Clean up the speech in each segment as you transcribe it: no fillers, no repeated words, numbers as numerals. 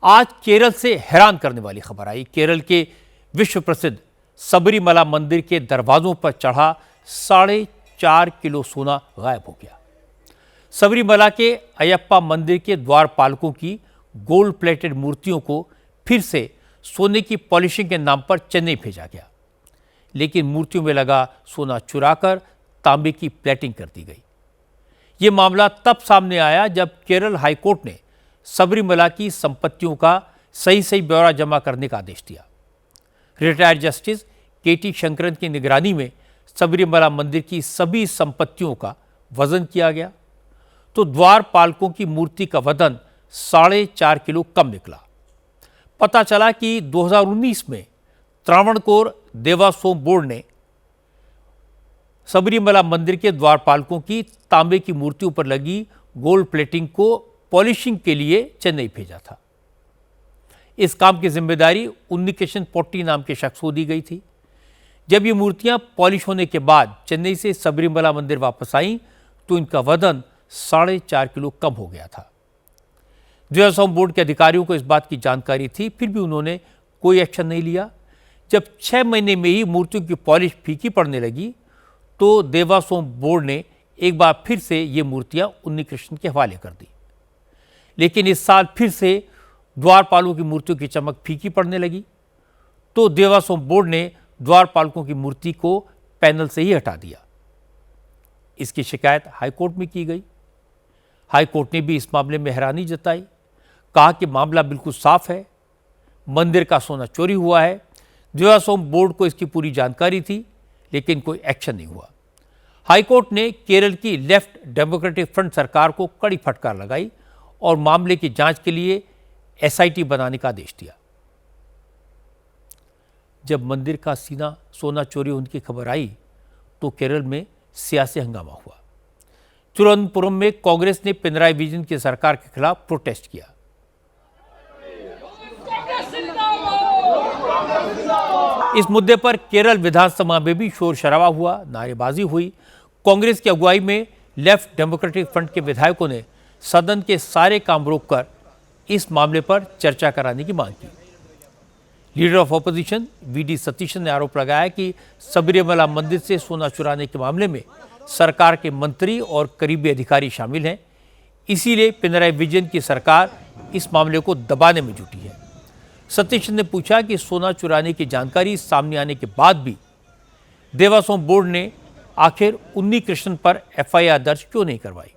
आज केरल से हैरान करने वाली खबर आई। केरल के विश्व प्रसिद्ध सबरीमला मंदिर के दरवाजों पर चढ़ा 4.5 किलो सोना गायब हो गया। सबरीमला के अयप्पा मंदिर के द्वारपालकों की गोल्ड प्लेटेड मूर्तियों को फिर से सोने की पॉलिशिंग के नाम पर चेन्नई भेजा गया, लेकिन मूर्तियों में लगा सोना चुराकर तांबे की प्लेटिंग कर दी गई। ये मामला तब सामने आया जब केरल हाईकोर्ट ने सबरीमला की संपत्तियों का सही ब्यौरा जमा करने का आदेश दिया। रिटायर्ड जस्टिस केटी शंकरन की निगरानी में सबरीमला मंदिर की सभी संपत्तियों का वजन किया गया, तो द्वारपालकों की मूर्ति का वजन 4.5 किलो कम निकला। पता चला कि 2019 में त्रावणकोर देवास्वम बोर्ड ने सबरीमला मंदिर के द्वारपालकों की तांबे की मूर्तियों पर लगी गोल्ड प्लेटिंग को पॉलिशिंग के लिए चेन्नई भेजा था। इस काम की जिम्मेदारी उन्नीकृष्णन पोट्टी नाम के शख्स को दी गई थी। जब ये मूर्तियां पॉलिश होने के बाद चेन्नई से सबरीमला मंदिर वापस आईं तो इनका वजन 4.5 किलो कम हो गया था। देवास्वम बोर्ड के अधिकारियों को इस बात की जानकारी थी, फिर भी उन्होंने कोई एक्शन नहीं लिया। जब 6 महीने में ही मूर्तियों की पॉलिश फीकी पड़ने लगी तो देवास्वम बोर्ड ने एक बार फिर से ये मूर्तियां उन्नीकृष्णन के हवाले कर दी, लेकिन इस साल फिर से द्वारपालों की मूर्तियों की चमक फीकी पड़ने लगी, तो देवास्वम बोर्ड ने द्वारपालकों की मूर्ति को पैनल से ही हटा दिया। इसकी शिकायत हाईकोर्ट में की गई। हाईकोर्ट ने भी इस मामले में हैरानी जताई, कहा कि मामला बिल्कुल साफ है, मंदिर का सोना चोरी हुआ है। देवास्वम बोर्ड को इसकी पूरी जानकारी थी, लेकिन कोई एक्शन नहीं हुआ। हाईकोर्ट ने केरल की लेफ्ट डेमोक्रेटिक फ्रंट सरकार को कड़ी फटकार लगाई और मामले की जांच के लिए एसआईटी बनाने का आदेश दिया। जब मंदिर का सोना चोरी होने की खबर आई तो केरल में सियासी हंगामा हुआ। तिरुवनंतपुरम में कांग्रेस ने पिनराई विजयन की सरकार के खिलाफ प्रोटेस्ट किया। इस मुद्दे पर केरल विधानसभा में भी शोर शराबा हुआ, नारेबाजी हुई। कांग्रेस की अगुवाई में लेफ्ट डेमोक्रेटिक फ्रंट के विधायकों ने सदन के सारे काम रोककर इस मामले पर चर्चा कराने की मांग की। Leader of opposition VD Satheesan ने आरोप लगाया कि सबरीमला मंदिर से सोना चुराने के मामले में सरकार के मंत्री और करीबी अधिकारी शामिल हैं, इसीलिए पिनराई विजयन की सरकार इस मामले को दबाने में जुटी है। सतीशन ने पूछा कि सोना चुराने की जानकारी सामने आने के बाद भी देवास्वम बोर्ड ने आखिर उन्नीकृष्णन पर एफआईआर दर्ज क्यों नहीं करवाई।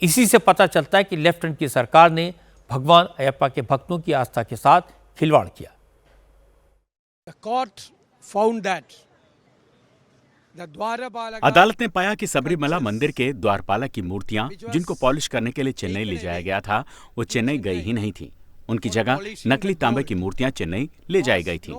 इसी से पता चलता है कि लेफ्ट फ्रंट की सरकार ने भगवान अयप्पा के भक्तों की आस्था के साथ खिलवाड़ किया। अदालत ने पाया कि सबरीमला मंदिर के द्वारपालक की मूर्तियां, जिनको पॉलिश करने के लिए चेन्नई ले जाया गया था, वो चेन्नई गई ही नहीं थी। उनकी जगह नकली तांबे की मूर्तियां चेन्नई ले जाई गई थी।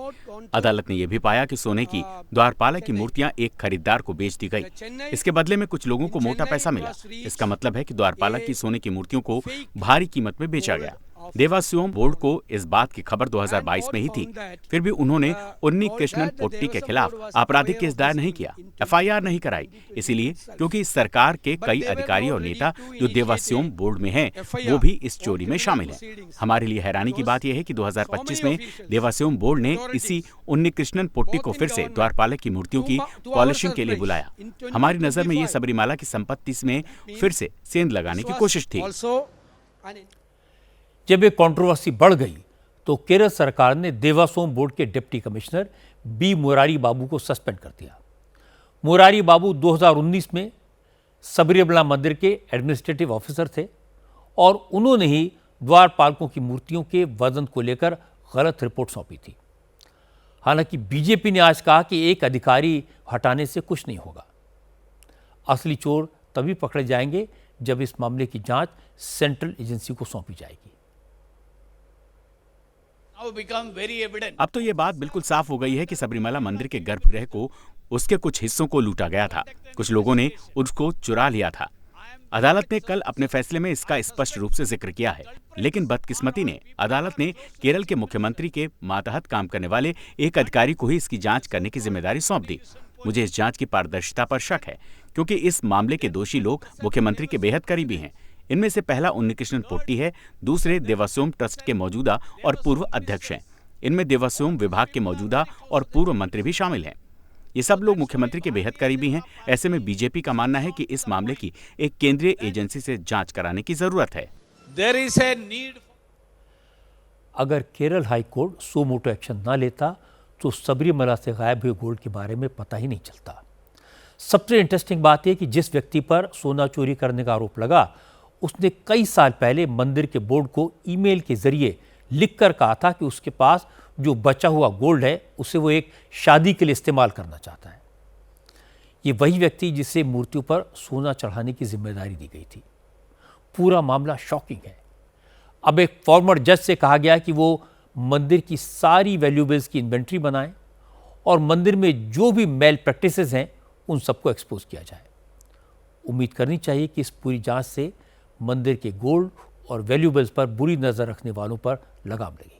अदालत ने यह भी पाया कि सोने की द्वारपालक की मूर्तियां एक खरीदार को बेच दी गई। इसके बदले में कुछ लोगों को मोटा पैसा मिला। इसका मतलब है कि द्वारपालक की सोने की मूर्तियों को भारी कीमत में बेचा गया। देवास्वम बोर्ड को इस बात की खबर 2022 में ही थी, फिर भी उन्होंने उन्नीकृष्णन पोट्टी के खिलाफ आपराधिक केस दायर नहीं किया, एफआईआर नहीं कराई। इसीलिए क्योंकि इस सरकार के कई अधिकारी और नेता जो देवास्वम बोर्ड में हैं, वो भी इस चोरी में शामिल हैं। हमारे लिए हैरानी की बात यह है कि 2025 में देवास्वम बोर्ड ने इसी उन्नीकृष्णन पोट्टी को फिर से द्वारपालक की मूर्तियों की पॉलिशिंग के लिए बुलाया। हमारी नजर में ये सबरीमला की संपत्ति में फिर से सेंध लगाने की कोशिश थी। जब ये कंट्रोवर्सी बढ़ गई तो केरल सरकार ने देवास्वम बोर्ड के डिप्टी कमिश्नर बी मुरारी बाबू को सस्पेंड कर दिया। मुरारी बाबू 2019 में सबरीमला मंदिर के एडमिनिस्ट्रेटिव ऑफिसर थे और उन्होंने ही द्वारपालकों की मूर्तियों के वजन को लेकर गलत रिपोर्ट सौंपी थी। हालांकि बीजेपी ने आज कहा कि एक अधिकारी हटाने से कुछ नहीं होगा। असली चोर तभी पकड़े जाएंगे जब इस मामले की जांच सेंट्रल एजेंसी को सौंपी जाएगी। अब तो ये बात बिल्कुल साफ हो गई है कि सबरीमला मंदिर के गर्भगृह को, उसके कुछ हिस्सों को लूटा गया था। कुछ लोगों ने उसको चुरा लिया था। अदालत ने कल अपने फैसले में इसका स्पष्ट रूप से जिक्र किया है, लेकिन बदकिस्मती ने अदालत ने केरल के मुख्यमंत्री के मातहत काम करने वाले एक अधिकारी को ही इसकी जांच करने की जिम्मेदारी सौंप दी। मुझे इस जांच की पारदर्शिता पर शक है, क्योंकि इस मामले के दोषी लोग मुख्यमंत्री के बेहद करीबी हैं। इनमें से पहला उन्नीकृष्णन पोट्टी है, दूसरे देवास्वम ट्रस्ट के मौजूदा और पूर्व अध्यक्ष हैं। इनमें देवास्वम विभाग के मौजूदा और पूर्व मंत्री भी शामिल हैं। ये सब लोग मुख्यमंत्री के बेहद करीबी हैं। ऐसे में बीजेपी का मानना है कि इस मामले की एक केंद्रीय एजेंसी से जांच कराने की जरूरत है। अगर केरल हाई कोर्ट सो मोटो एक्शन ना लेता तो सबरीमला से गायब हुए गोल्ड के बारे में पता ही नहीं चलता। सबसे इंटरेस्टिंग बात यह कि जिस व्यक्ति पर सोना चोरी करने का आरोप लगा, उसने कई साल पहले मंदिर के बोर्ड को ईमेल के जरिए लिखकर कहा था कि उसके पास जो बचा हुआ गोल्ड है उसे वो एक शादी के लिए इस्तेमाल करना चाहता है। ये वही व्यक्ति जिसे मूर्तियों पर सोना चढ़ाने की जिम्मेदारी दी गई थी। पूरा मामला शॉकिंग है। अब एक फॉर्मर जज से कहा गया कि वो मंदिर की सारी वैल्यूएबल्स की इन्वेंट्री बनाएं और मंदिर में जो भी मेल प्रैक्टिसेस हैं उन सबको एक्सपोज किया जाए। उम्मीद करनी चाहिए कि इस पूरी जांच से मंदिर के गोल्ड और वैल्यूएबल्स पर बुरी नजर रखने वालों पर लगाम लगे।